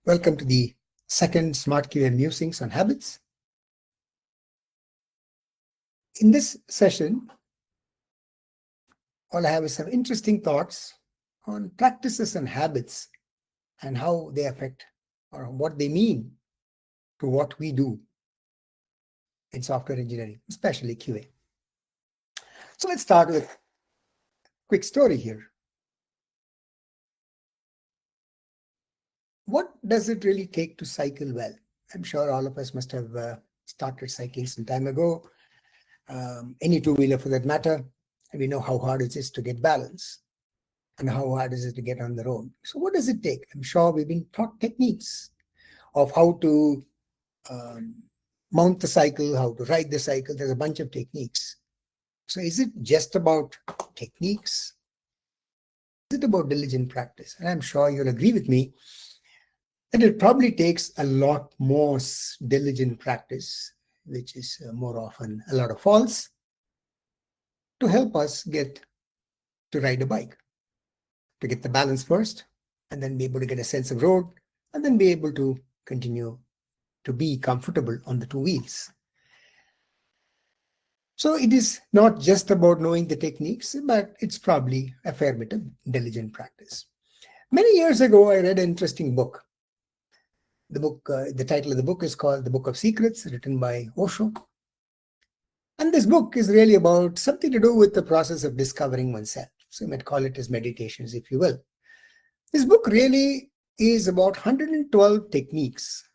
Welcome to the second SmartQA musings on habits. In this session, all I have is some interesting thoughts on practices and habits and how they affect or what they mean to what we do in software engineering, especially QA. So let's start with a quick story here. What does it really take to cycle well? I'm sure all of us must have started cycling some time ago, any two-wheeler for that matter, and we know how hard it is to get balance and how hard is it to get on the road. So what does it take? I'm sure we've been taught techniques of how to mount the cycle, how to ride the cycle. There's a bunch of techniques. So is it just about techniques? Is it about diligent practice? And I'm sure you'll agree with me that it probably takes a lot more diligent practice, which is more often a lot of falls, to help us get to ride a bike, to get the balance first, and then be able to get a sense of road, and then be able to continue to be comfortable on the two wheels. So it is not just about knowing the techniques, but it's probably a fair bit of diligent practice. Many years ago, I read an interesting book. The title of the book is called The Book of Secrets, written by Osho. And this book is really about something to do with the process of discovering oneself. So you might call it as meditations, if you will. This book really is about 112 techniques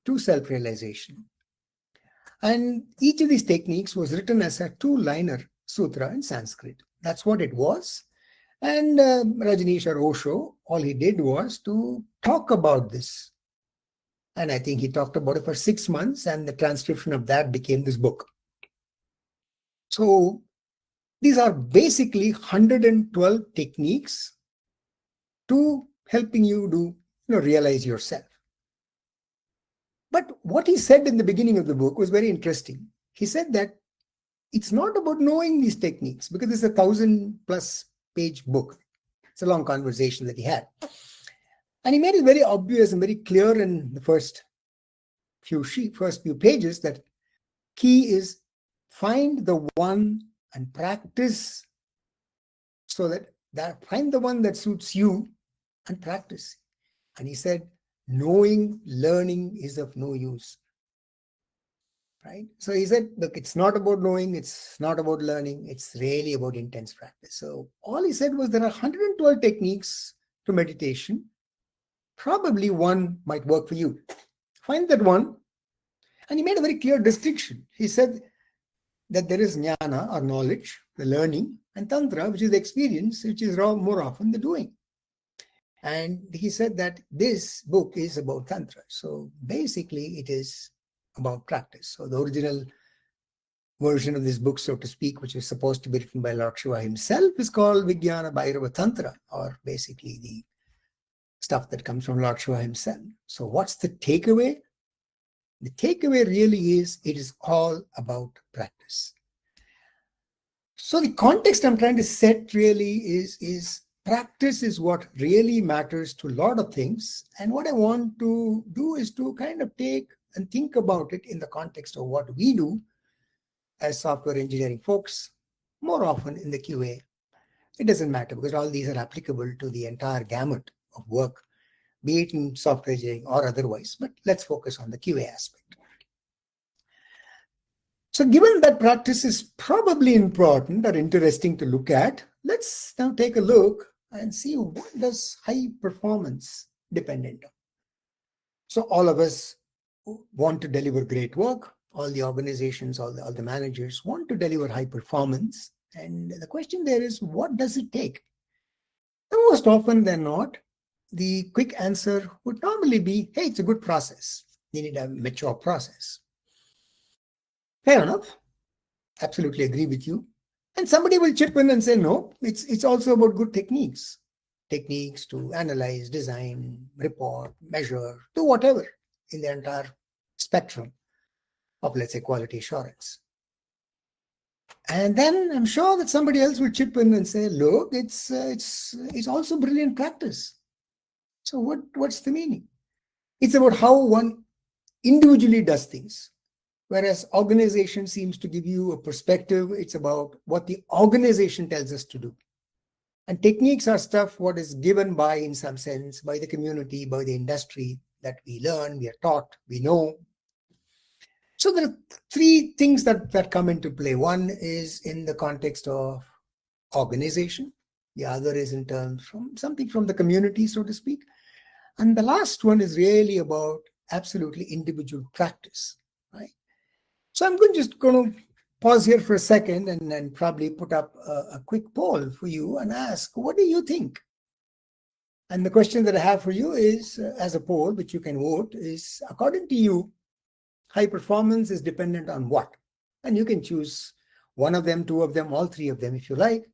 to self-realization. And each of these techniques was written as a two-liner sutra in Sanskrit. That's what it was. And Rajneesh or Osho, all he did was to talk about this. And I think he talked about it for 6 months, and the transcription of that became this book. So these are basically 112 techniques to helping you realize yourself. But what he said in the beginning of the book was very interesting. He said that it's not about knowing these techniques, because it's a 1,000+ page book. It's a long conversation that he had. And he made it very obvious and very clear in the first few pages that key is find the one and practice, so that find the one that suits you and practice. And he said, knowing, learning is of no use. Right? So he said, look, it's not about knowing, it's not about learning, it's really about intense practice. So all he said was there are 112 techniques to meditation. Probably one might work for you. Find that one. And he made a very clear distinction. He said that there is jnana or knowledge, the learning, and tantra, which is the experience, which is more often the doing. And he said that this book is about tantra. So basically it is about practice. So the original version of this book, so to speak, which is supposed to be written by Lord Shiva himself, is called Vijnana Bhairava Tantra, or basically the stuff that comes from Lord Shiva himself. So what's the takeaway? The takeaway really is it is all about practice. So the context I'm trying to set really is practice is what really matters to a lot of things. And what I want to do is to kind of take and think about it in the context of what we do as software engineering folks, more often in the QA. It doesn't matter, because all these are applicable to the entire gamut of work, be it in software engineering or otherwise. But let's focus on the QA aspect. So given that practice is probably important or interesting to look at, let's now take a look and see what does high performance dependent on. So all of us want to deliver great work. All the organizations, all the managers want to deliver high performance. And the question there is, what does it take? And most often than not, the quick answer would normally be, hey, it's a good process. You need a mature process. Fair enough. Absolutely agree with you. And somebody will chip in and say, no, it's also about good techniques. Techniques to analyze, design, report, measure, do whatever in the entire spectrum of, let's say, quality assurance. And then I'm sure that somebody else will chip in and say, look, it's also brilliant practice. So what's the meaning? It's about how one individually does things. Whereas organization seems to give you a perspective. It's about what the organization tells us to do. And techniques are stuff what is given by, in some sense, by the community, by the industry, that we learn, we are taught, we know. So there are three things that come into play. One is in the context of organization. The other is in terms from something from the community, so to speak. And the last one is really about absolutely individual practice, right? So I'm just going to pause here for a second and probably put up a quick poll for you and ask, what do you think? And the question that I have for you is, as a poll, which you can vote, is, according to you, high performance is dependent on what? And you can choose one of them, two of them, all three of them if you like.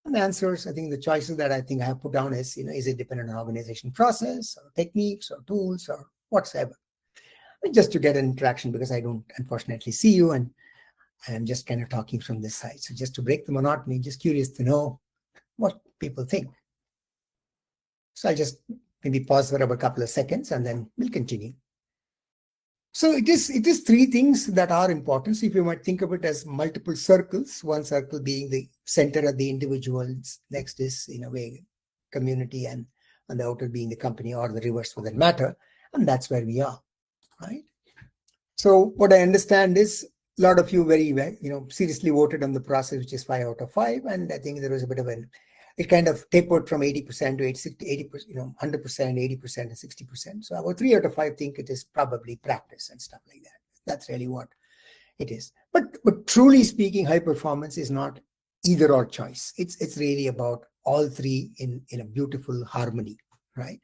And the answers, I think the choices that I think I have put down is, is it dependent on organization process or techniques or tools or whatsoever? Just to get an interaction, because I don't unfortunately see you and I'm just kind of talking from this side. So just to break the monotony, just curious to know what people think. So I'll just maybe pause for about a couple of seconds and then we'll continue. So it is three things that are important. So if you might think of it as multiple circles, one circle being the center of the individuals, next is in a way community, and on the outer being the company, or the reverse for that matter. And that's where we are, right? So what I understand is a lot of you very well, seriously voted on the process, which is 5 out of 5. And I think there was a bit of it kind of tapered from 80% to 80%, 100%, 80% and 60%. So about 3 out of 5 think it is probably practice and stuff like that. That's really what it is. But truly speaking, high performance is not either or choice. It's really about all three in a beautiful harmony, right?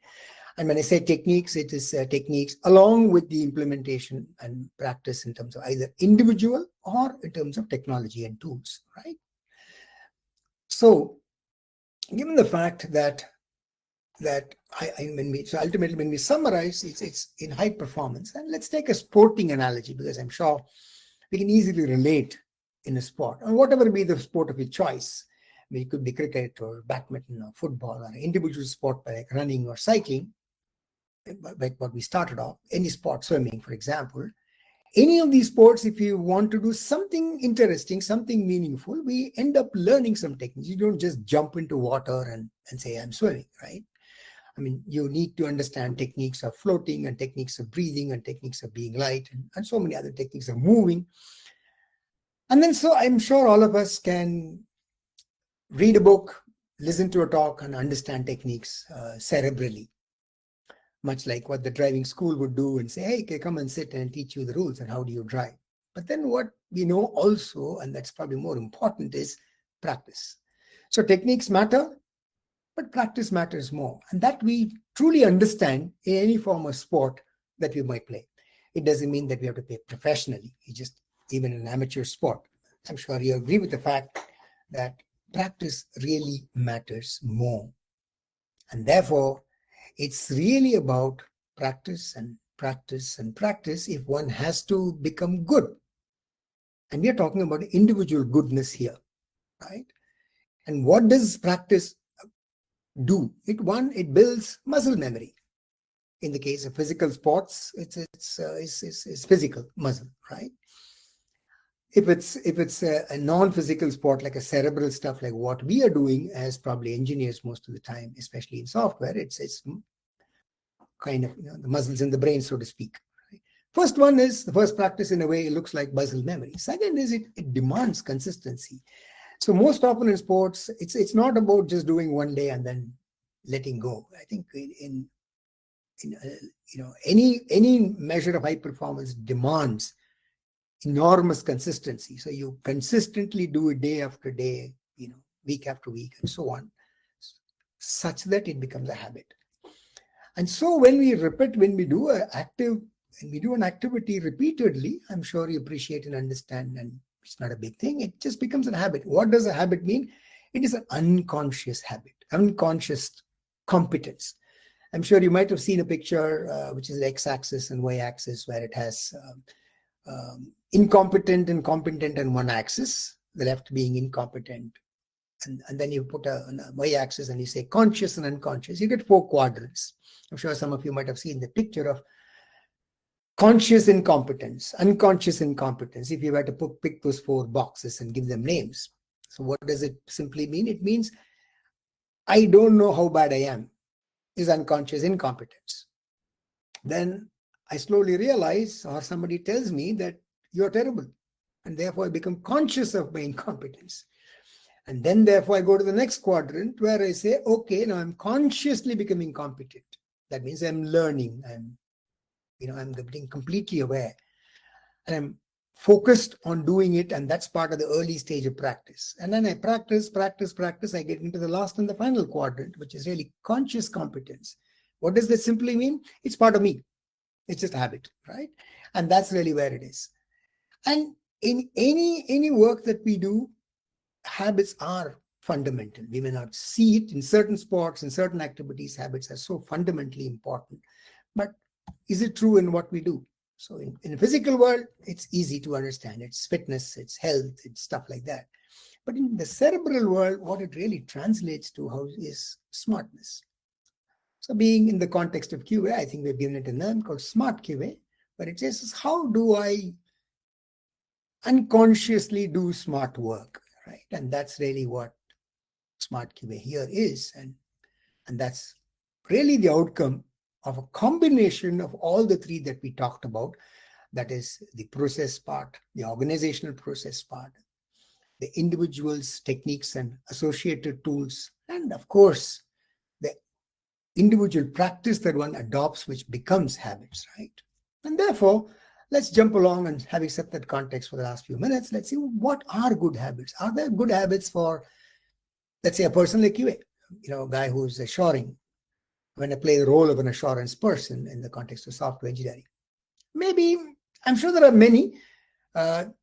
And when I say techniques, it is techniques along with the implementation and practice in terms of either individual or in terms of technology and tools, right? So given the fact that ultimately when we summarize, it's in high performance. And let's take a sporting analogy, because I'm sure we can easily relate in a sport, or whatever be the sport of your choice. I mean, it could be cricket or badminton or football, or an individual sport like running or cycling, like what we started off, any sport, swimming, for example. Any of these sports, if you want to do something interesting, something meaningful, we end up learning some techniques. You don't just jump into water and say, I'm swimming, right? I mean, you need to understand techniques of floating and techniques of breathing and techniques of being light and so many other techniques of moving. And then so I'm sure all of us can read a book, listen to a talk, and understand techniques cerebrally, much like what the driving school would do and say, hey, okay, come and sit and teach you the rules and how do you drive. But then what we know also, and that's probably more important, is practice. So techniques matter, but practice matters more. And that we truly understand in any form of sport that we might play. It doesn't mean that we have to play professionally. It's just even an amateur sport. I'm sure you agree with the fact that practice really matters more. And therefore, it's really about practice and practice and practice if one has to become good. And we are talking about individual goodness here, right? And what does practice do? It builds muscle memory. In the case of physical sports, it's physical muscle, right? If it's a non-physical sport, like a cerebral stuff, like what we are doing as probably engineers most of the time, especially in software, it's kind of the muscles in the brain, so to speak. Right? The first practice in a way, it looks like muscle memory. Second is it demands consistency. So most often in sports, it's not about just doing one day and then letting go. I think in any measure of high performance demands enormous consistency. So you consistently do it day after day, week after week, and so on, such that it becomes a habit. And so when we do an activity repeatedly, I'm sure you appreciate and understand, and it's not a big thing. It just becomes a habit. What does a habit mean? It is an unconscious habit, unconscious competence. I'm sure you might have seen a picture, which is the x-axis and y-axis, where it has incompetent and competent on one axis, the left being incompetent and then you put a y-axis and you say conscious and unconscious, you get 4 quadrants. I'm sure some of you might have seen the picture of conscious incompetence, unconscious incompetence, if you were to pick those 4 boxes and give them names. So what does it simply mean? It means I don't know how bad I am, is unconscious incompetence. Then I slowly realize, or somebody tells me that you're terrible, and therefore I become conscious of my incompetence. And then therefore I go to the next quadrant where I say, okay, now I'm consciously becoming competent. That means I'm learning, I'm getting completely aware, and I'm focused on doing it, and that's part of the early stage of practice. And then I practice, I get into the last and the final quadrant, which is really conscious competence. What does that simply mean? It's part of me. It's just a habit, right? And that's really where it is. And in any work that we do, habits are fundamental. We may not see it in certain sports, in certain activities, habits are so fundamentally important. But is it true in what we do? So in the physical world, it's easy to understand. It's fitness, it's health, it's stuff like that. But in the cerebral world, what it really translates to is smartness. So being in the context of QA, I think we've given it a name called SmartQA, but it says, how do I unconsciously do smart work, right? And that's really what SmartQA here is. And that's really the outcome of a combination of all the 3 that we talked about. That is the process part, the organizational process part, the individual's techniques and associated tools, and of course, the individual practice that one adopts, which becomes habits, right? And therefore, let's jump along, and having set that context for the last few minutes, let's see what are good habits. Are there good habits for, let's say, a person like QA, a guy who's assuring, when I play the role of an assurance person in the context of software engineering? Maybe, I'm sure there are many, but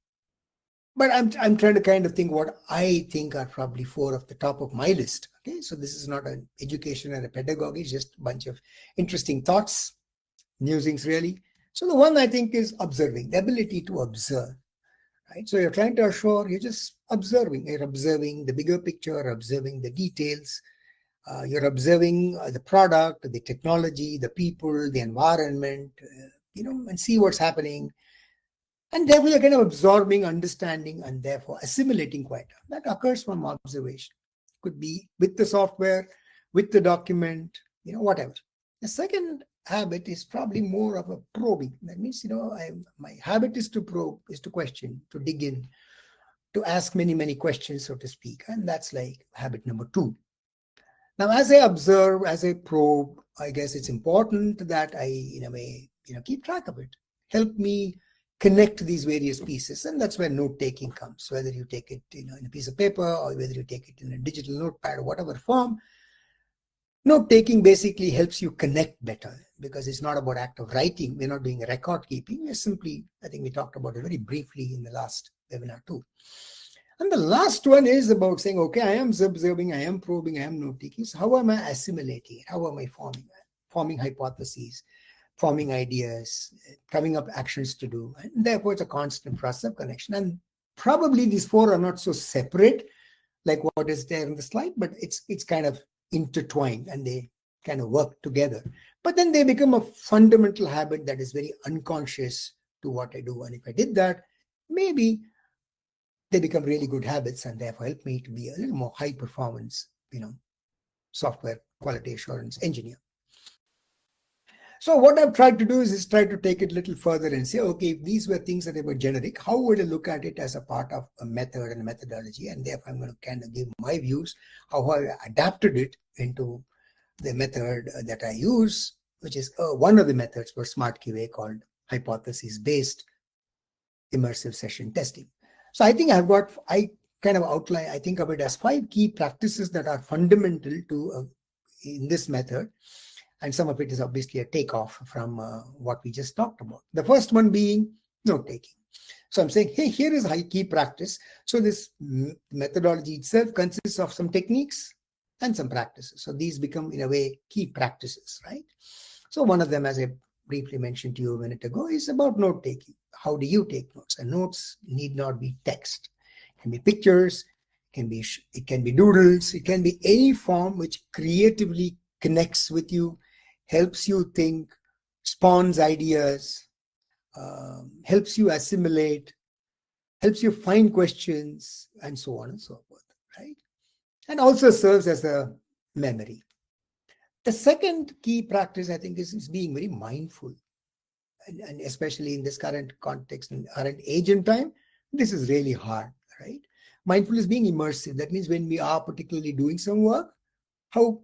I'm trying to kind of think what I think are probably 4 of the top of my list. Okay, so this is not an education or a pedagogy, just a bunch of interesting thoughts, musings really. So the one I think is observing, the ability to observe, right? So you're trying to assure, you're just observing. You're observing the bigger picture, observing the details. You're observing the product, the technology, the people, the environment, and see what's happening. And therefore, you're kind of absorbing, understanding, and therefore assimilating quite. That occurs from observation. Could be with the software, with the document, whatever. The second habit is probably more of a probing. That means, my habit is to probe, is to question, to dig in, to ask many, many questions, so to speak. And that's like habit number 2. Now, as I observe, as I probe, I guess it's important that I, in a way, keep track of it. Help me connect these various pieces, and that's where note-taking comes. Whether you take it, in a piece of paper, or whether you take it in a digital notepad or whatever form, note-taking basically helps you connect better, because it's not about act of writing. We're not doing record keeping. We're simply, I think we talked about it very briefly in the last webinar too. And the last one is about saying, okay, I am observing, I am probing, I am note-taking. So how am I assimilating it? How am I forming hypotheses, forming ideas, coming up actions to do? And therefore, it's a constant process of connection. And probably these 4 are not so separate like what is there in the slide, but it's kind of intertwined, and they kind of work together. But then they become a fundamental habit that is very unconscious to what I do. And if I did that, maybe they become really good habits, and therefore help me to be a little more high performance, software quality assurance engineer. So what I've tried to do is try to take it a little further and say, okay, if these were things that were generic, how would I look at it as a part of a method and a methodology? And therefore I'm going to kind of give my views, how I adapted it into the method that I use, which is one of the methods for SmartQA called hypothesis-based immersive session testing. So I think I kind of outline, I think of it as 5 key practices that are fundamental to in this method. And some of it is obviously a takeoff from what we just talked about. The first one being note-taking. So I'm saying, hey, here is a key practice. So this methodology itself consists of some techniques and some practices. So these become, in a way, key practices, right? So one of them, as I briefly mentioned to you a minute ago, is about note-taking. How do you take notes? And notes need not be text. It can be pictures, it can be doodles, it can be any form which creatively connects with you, helps you think, spawns ideas, helps you assimilate, helps you find questions, and so on and so forth, right? And also serves as a memory. The second key practice, I think, is being very mindful. And especially in this current context and current age and time, this is really hard, right? Mindfulness being immersive. That means when we are particularly doing some work, how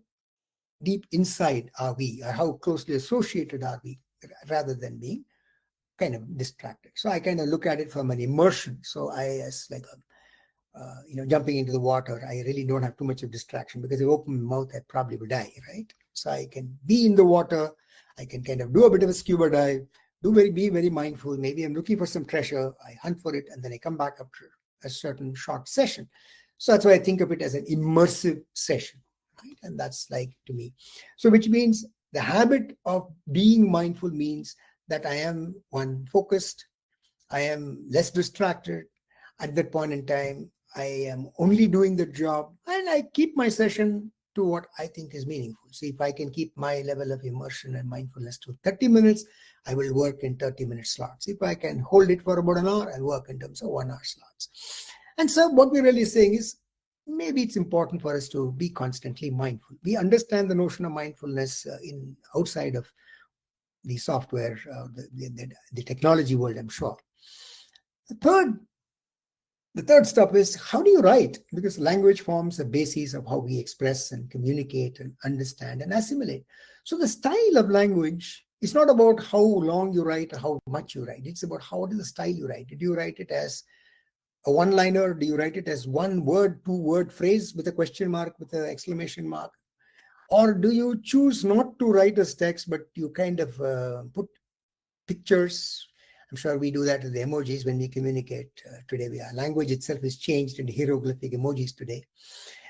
deep inside are we, or how closely associated are we, rather than being kind of distracted. So I kind of look at it from an immersion. So as like jumping into the water, I really don't have too much of distraction, because if I open my mouth, I probably will die, right? So I can be in the water, I can kind of do a bit of a scuba dive, be very mindful. Maybe I'm looking for some treasure, I hunt for it, and then I come back after a certain short session. So that's why I think of it as an immersive session, right? And that's like, to me. So which means the habit of being mindful means that I am focused, I am less distracted. At that point in time, I am only doing the job, and I keep my session to what I think is meaningful. So if I can keep my level of immersion and mindfulness to 30 minutes, I will work in 30-minute slots. If I can hold it for about an hour, I'll work in terms of 1-hour slots. And so what we're really saying is, maybe it's important for us to be constantly mindful. We understand the notion of mindfulness outside of the software, the technology world, I'm sure. The third stuff is, how do you write? Because language forms the basis of how we express and communicate and understand and assimilate. So the style of language is not about how long you write or how much you write. It's about what is the style you write. Do you write it as a one-liner? Do you write it as one word, two-word phrase with a question mark, with an exclamation mark? Or do you choose not to write as text, but you kind of put pictures? I'm sure we do that with the emojis when we communicate today. Our language itself is changed into hieroglyphic emojis today.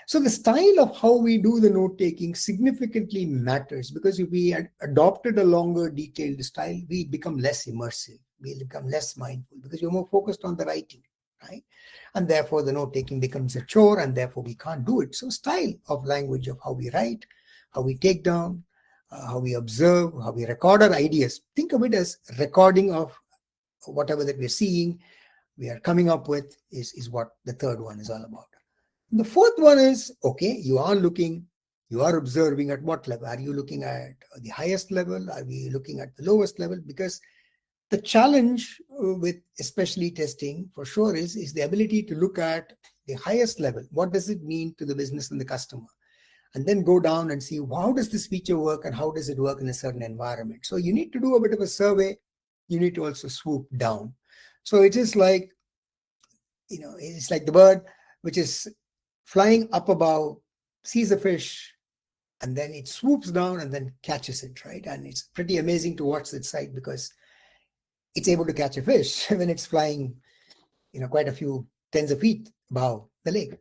So the style of how we do the note-taking significantly matters, because if we had adopted a longer, detailed style, we become less immersive. We become less mindful, because you're more focused on the writing, right? And therefore, the note-taking becomes a chore, and therefore we can't do it. So style of language, of how we write, how we take down, how we observe, how we record our ideas. Think of it as recording of whatever that we're seeing, we are coming up with, is what the third one is all about. The fourth one is, okay, you are observing at what level? Are you looking at the highest level? Are we looking at the lowest level? Because the challenge with especially testing for sure is the ability to look at the highest level. What does it mean to the business and the customer? And then go down and see, how does this feature work and how does it work in a certain environment? So you need to do a bit of a survey. You need to also swoop down. So it is like, it's like the bird which is flying up above, sees a fish, and then it swoops down and then catches it, right? And it's pretty amazing to watch that sight, because it's able to catch a fish when it's flying, quite a few tens of feet above the lake.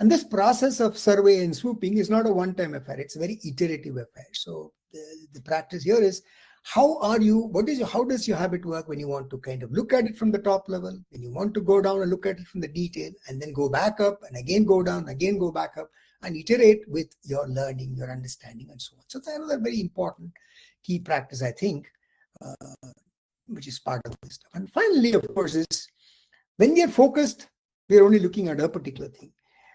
And this process of survey and swooping is not a one-time affair. It's a very iterative affair. So the practice here is, how does your habit work when you want to kind of look at it from the top level, when you want to go down and look at it from the detail, and then go back up and again go down, again go back up, and iterate with your learning, your understanding, and so on. So that's another very important key practice, I think, which is part of this stuff. And finally, of course, is when we are focused, we are only looking at a particular thing.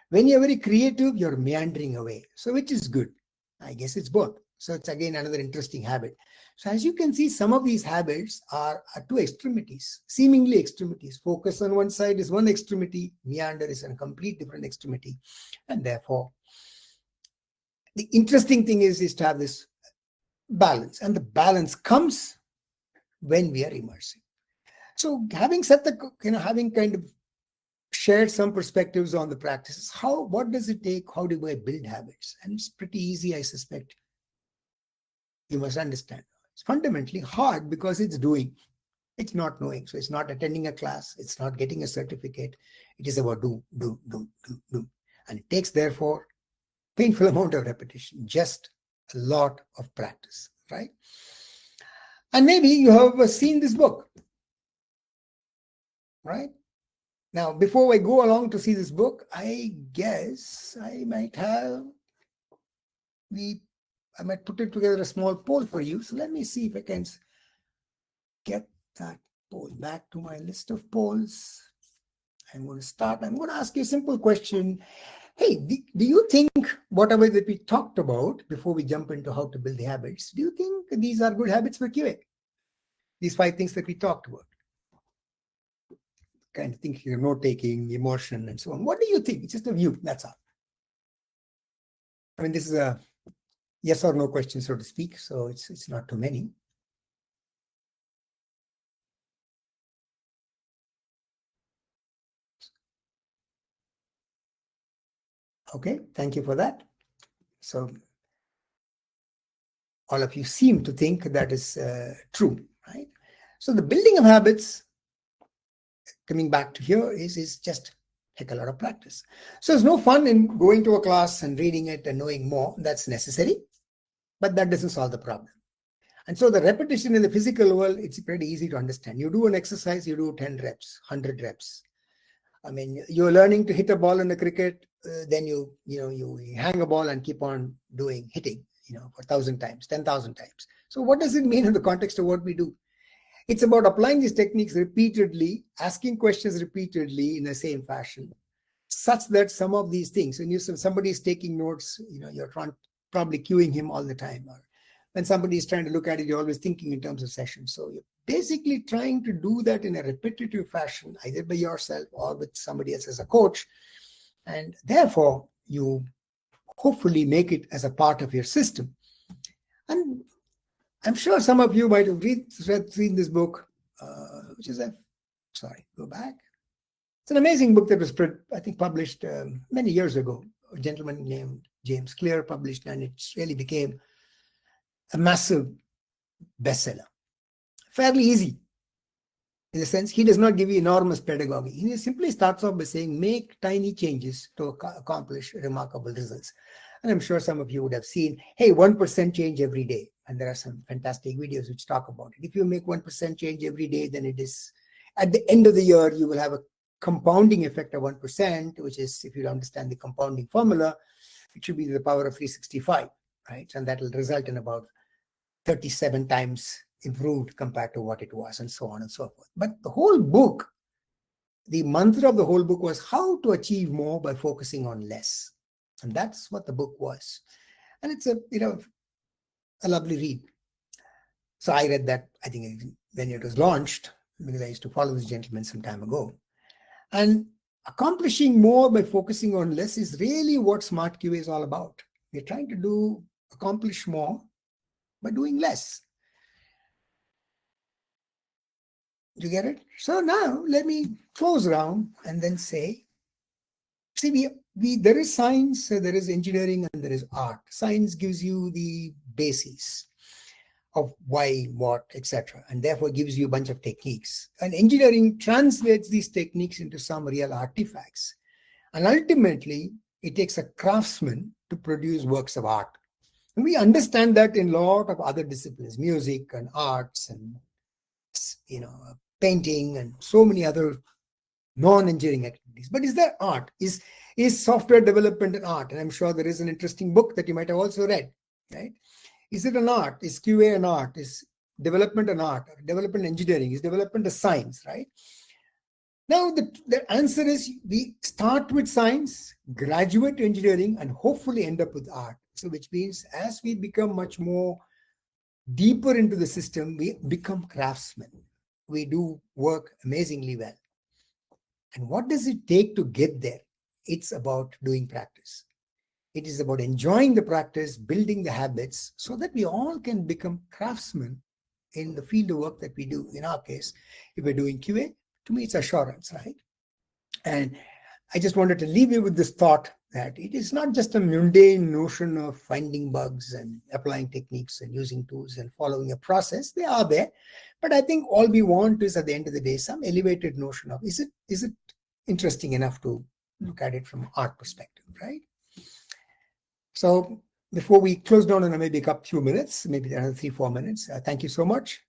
When you're very creative, you're meandering away. So which is good? I guess it's both. So it's again another interesting habit. So as you can see, some of these habits are at two extremities, seemingly extremities. Focus on one side is one extremity, meander is a complete different extremity. And therefore, the interesting thing is to have this balance. And the balance comes when we are immersive. So having said having kind of shared some perspectives on the practices, what does it take? How do I build habits? And it's pretty easy, I suspect. You must understand. It's fundamentally hard because it's doing. It's not knowing. So it's not attending a class. It's not getting a certificate. It is about do. And it takes, therefore, painful amount of repetition, just a lot of practice, right? And maybe you have seen this book, right? Now, before I go along to see this book, I guess I might put it together a small poll for you. So let me see if I can get that poll back to my list of polls. I'm going to ask you a simple question. Hey, do you think whatever that we talked about before we jump into how to build the habits, do you think these are good habits for QA? These 5 things that we talked about. Kind of thinking, note-taking, emotion, and so on. What do you think? It's just a view, that's all. I mean, this is a yes or no question, so to speak, so it's not too many. Okay, thank you for that. So all of you seem to think that is true, right? So the building of habits, coming back to here, is just heck a lot of practice. So there's no fun in going to a class and reading it and knowing more. That's necessary, but that doesn't solve the problem. And so the repetition in the physical world, it's pretty easy to understand. You do an exercise, you do 10 reps, 100 reps. I mean, you're learning to hit a ball in a cricket, then you hang a ball and keep on hitting, for 1,000 times, 10,000 times. So what does it mean in the context of what we do? It's about applying these techniques repeatedly, asking questions repeatedly in the same fashion, such that some of these things, when somebody is taking notes, you're probably cueing him all the time. Or when somebody is trying to look at it, you're always thinking in terms of sessions. So you're basically trying to do that in a repetitive fashion, either by yourself or with somebody else as a coach. And therefore, you hopefully make it as a part of your system. And I'm sure some of you might have read this book, which is go back. It's an amazing book that was, I think, published many years ago. A gentleman named James Clear published, and it really became a massive bestseller. Fairly easy, in the sense he does not give you enormous pedagogy. He simply starts off by saying, make tiny changes to accomplish remarkable results. And I'm sure some of you would have seen, hey, 1% change every day. And there are some fantastic videos which talk about it. If you make 1% change every day, then it is, at the end of the year, you will have a compounding effect of 1%, which is, if you understand the compounding formula, it should be the power of 365, right? And that will result in about 37 times improved compared to what it was, and so on and so forth. But the whole book, the mantra of the whole book was how to achieve more by focusing on less. And that's what the book was. And it's a lovely read. So I read that, I think, when it was launched, because I used to follow this gentleman some time ago. And accomplishing more by focusing on less is really what SmartQA is all about. We're trying to accomplish more by doing less. Do you get it? So now let me close around and then say, see, there is science, there is engineering, and there is art. Science gives you the basis of why, what, etc., and therefore gives you a bunch of techniques. And engineering translates these techniques into some real artifacts. And ultimately, it takes a craftsman to produce works of art. And we understand that in a lot of other disciplines, music and arts and painting and so many other non-engineering activities. But is there art? Is software development an art? And I'm sure there is an interesting book that you might have also read, right? Is it an art? Is QA an art? Is development an art? Development engineering? Is development a science, right? Now, the answer is we start with science, graduate to engineering, and hopefully end up with art. So which means as we become much more deeper into the system, we become craftsmen. We do work amazingly well. And what does it take to get there? It's about doing practice. It is about enjoying the practice, building the habits, so that we all can become craftsmen in the field of work that we do. In our case, if we're doing QA, to me, it's assurance, right? And I just wanted to leave you with this thought that it is not just a mundane notion of finding bugs and applying techniques and using tools and following a process. They are there. But I think all we want is, at the end of the day, some elevated notion of, is it interesting enough to look at it from an art perspective, right? So before we close down in maybe a few minutes, maybe another 3-4 minutes, thank you so much.